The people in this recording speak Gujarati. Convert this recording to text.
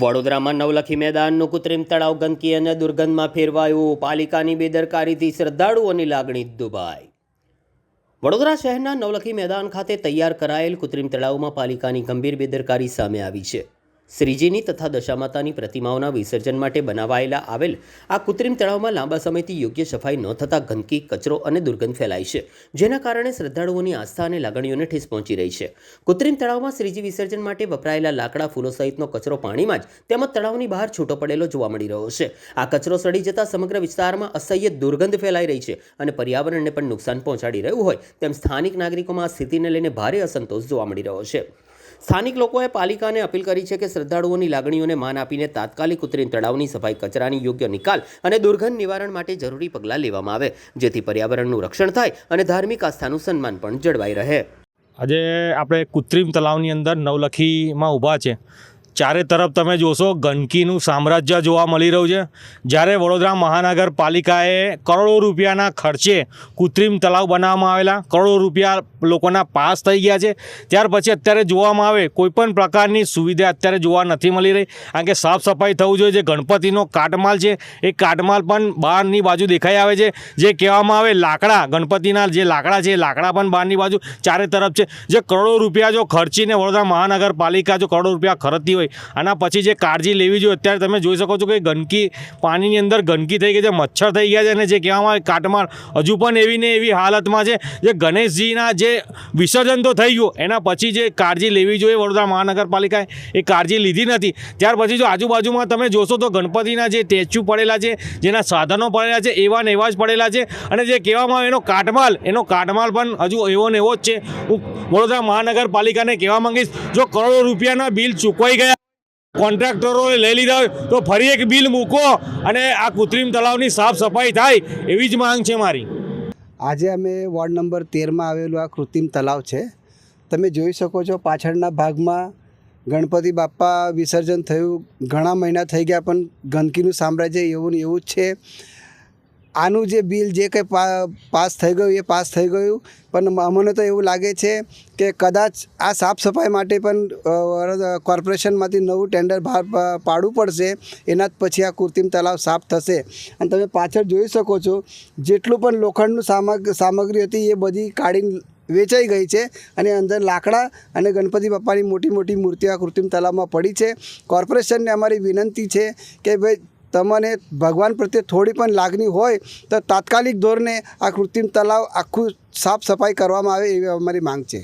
વડોદરામાં નવલખી મેદાનનું કૃત્રિમ તળાવ ગંદકી અને દુર્ગંધમાં ફેરવાયું. પાલિકાની બેદરકારીથી શ્રદ્ધાળુઓની લાગણી દુભાઈ. વડોદરા શહેરના નવલખી મેદાન ખાતે તૈયાર કરાયેલ કૃત્રિમ તળાવમાં પાલિકાની ગંભીર બેદરકારી સામે આવી છે. શ્રીજીની તથા દશામાતાની પ્રતિમાઓના વિસર્જન માટે બનાવાયેલા આવેલ આ કૃત્રિમ તળાવમાં લાંબા સમયથી યોગ્ય સફાઈ ન થતાં ગંદકી, કચરો અને દુર્ગંધ ફેલાય છે, જેના કારણે શ્રદ્ધાળુઓની આસ્થા અને લાગણીઓને ઠેસ પહોંચી રહી છે. કૃત્રિમ તળાવમાં શ્રીજી વિસર્જન માટે વપરાયેલા લાકડા, ફૂલો સહિતનો કચરો પાણીમાં જ તેમજ તળાવની બહાર છૂટો પડેલો જોવા મળી રહ્યો છે. આ કચરો સડી જતાં સમગ્ર વિસ્તારમાં અસહ્ય દુર્ગંધ ફેલાઈ રહી છે અને પર્યાવરણને પણ નુકસાન પહોંચાડી રહ્યું હોય તેમ સ્થાનિક નાગરિકોમાં આ સ્થિતિને લઈને ભારે અસંતોષ જોવા મળી રહ્યો છે. સ્થાનિક લોકોએ પાલિકાને અપીલ કરી છે કે શ્રદ્ધાળુઓની લાગણીઓને માન આપીને તાત્કાલિક કૃત્રિમ તળાવની સફાઈ, કચરાની યોગ્ય નિકાલ અને દુર્ગંધ નિવારણ માટે જરૂરી પગલાં લેવામાં આવે, જેથી પર્યાવરણનું રક્ષણ થાય અને ધાર્મિક આસ્થાનું સન્માન પણ જળવાઈ રહે. આજે આપણે કૃત્રિમ તળાવની અંદર નવલખીમાં ઊભા છે. ચારે તરફ તમે જોશો ગંદકીનું સામ્રાજ્ય જોવા મળી રહ્યું છે. જ્યારે વડોદરા મહાનગરપાલિકાએ કરોડો રૂપિયાના ખર્ચે કૃત્રિમ તળાવ બનાવવામાં આવેલા, કરોડો રૂપિયા લોકોના પાસ થઈ ગયા છે, ત્યાર પછી અત્યારે જોવામાં આવે કોઈપણ પ્રકારની સુવિધા અત્યારે જોવા નથી મળી રહી. કારણ કે સાફ સફાઈ થવું જોઈએ. જે ગણપતિનો કાટમાળ છે એ કાટમાળ પણ બહારની બાજુ દેખાઈ આવે છે. જે કહેવામાં આવે લાકડા, ગણપતિના જે લાકડા છે એ લાકડા પણ બહારની બાજુ ચારે તરફ છે. જે કરોડો રૂપિયા જો ખર્ચીને વડોદરા મહાનગરપાલિકા જો કરોડો રૂપિયા ખર્ચતી હોય, આના પછી જે કાળજી લેવી જોઈએ. અત્યારે તમે જોઈ શકો છો કે ગંદકી, પાણીની અંદર ગંદકી થઈ ગઈ છે, મચ્છર થઈ ગયા છે અને જે કહેવામાં આવે કાટમાળ હજુ પણ એવી ને એવી હાલતમાં છે. જે ગણેશજીના જે વિસર્જન તો થઈ ગયું, એના પછી જે કાળજી લેવી જોઈએ વડોદરા મહાનગરપાલિકાએ એ કાળજી લીધી નથી. ત્યાર પછી જો આજુબાજુમાં તમે જોશો તો ગણપતિના જે સ્ટેચ્યુ પડેલા છે, જેના સાધનો પડેલા છે, એવા ને એવા જ પડેલા છે અને જે કહેવામાં આવે એનો કાટમાળ પણ હજુ એવો ને એવો જ છે. હું વડોદરા મહાનગરપાલિકાને કહેવા માંગીશ, જો કરોડો રૂપિયાના બિલ ચૂકવાઈ ગયા, કોન્ટ્રાક્ટરોએ લઈ લીધા હોય તો ફરી એક બિલ મૂકો અને આ કૃત્રિમ તળાવની સાફ સફાઈ થાય એવી જ માંગ છે મારી. આજે અમે વોર્ડ નંબર 13માં આવેલું આ કૃત્રિમ તળાવ છે. તમે જોઈ શકો છો પાછળના ભાગમાં ગણપતિ બાપ્પા વિસર્જન થયું, ઘણા મહિના થઈ ગયા પણ ગંદકીનું સામ્રાજ્ય એવું ને એવું જ છે. આનું જે બિલ જે કંઈ પાસ થઈ ગયું એ પાસ થઈ ગયું, પણ અમને તો એવું લાગે છે કે કદાચ આ સાફ સફાઈ માટે પણ કોર્પોરેશનમાંથી નવું ટેન્ડર બહાર પાડવું પડશે. એના જ પછી આ કૃત્રિમ તળાવ સાફ થશે. અને તમે પાછળ જોઈ શકો છો જેટલું પણ લોખંડનું સામગ્રી હતી એ બધી કાઢીને વેચાઈ ગઈ છે અને અંદર લાકડા અને ગણપતિ બાપ્પાની મોટી મોટી મૂર્તિઓ આ કૃત્રિમ તળાવમાં પડી છે. કોર્પોરેશનને અમારી વિનંતી છે કે ભાઈ તમને ભગવાન પ્રત્યે થોડી પણ લાગણી હોય તો તાત્કાલિક ધોરણે આ કૃત્રિમ તળાવ આખું સાફ સફાઈ કરવામાં આવે એવી અમારી માંગ છે.